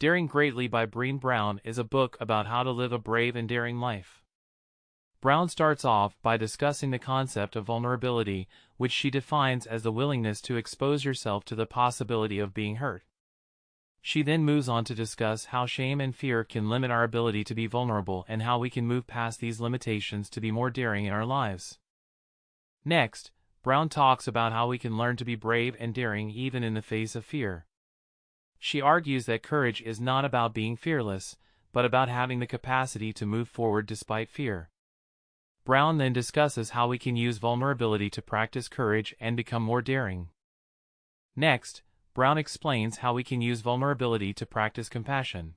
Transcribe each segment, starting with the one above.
Daring Greatly by Brené Brown is a book about how to live a brave and daring life. Brown starts off by discussing the concept of vulnerability, which she defines as the willingness to expose yourself to the possibility of being hurt. She then moves on to discuss how shame and fear can limit our ability to be vulnerable and how we can move past these limitations to be more daring in our lives. Next, Brown talks about how we can learn to be brave and daring even in the face of fear. She argues that courage is not about being fearless, but about having the capacity to move forward despite fear. Brown then discusses how we can use vulnerability to practice courage and become more daring. Next, Brown explains how we can use vulnerability to practice compassion.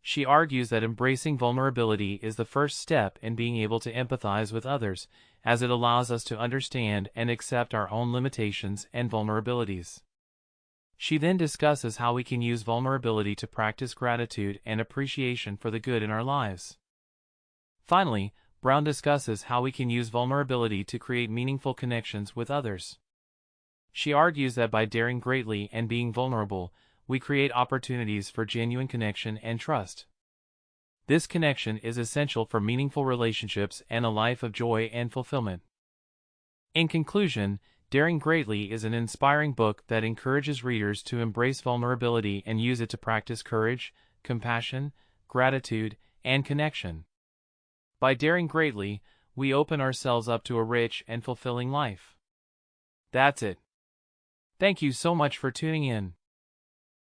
She argues that embracing vulnerability is the first step in being able to empathize with others, as it allows us to understand and accept our own limitations and vulnerabilities. She then discusses how we can use vulnerability to practice gratitude and appreciation for the good in our lives. Finally, Brown discusses how we can use vulnerability to create meaningful connections with others. She argues that by daring greatly and being vulnerable, we create opportunities for genuine connection and trust. This connection is essential for meaningful relationships and a life of joy and fulfillment. In conclusion, Daring Greatly is an inspiring book that encourages readers to embrace vulnerability and use it to practice courage, compassion, gratitude, and connection. By daring greatly, we open ourselves up to a rich and fulfilling life. That's it. Thank you so much for tuning in.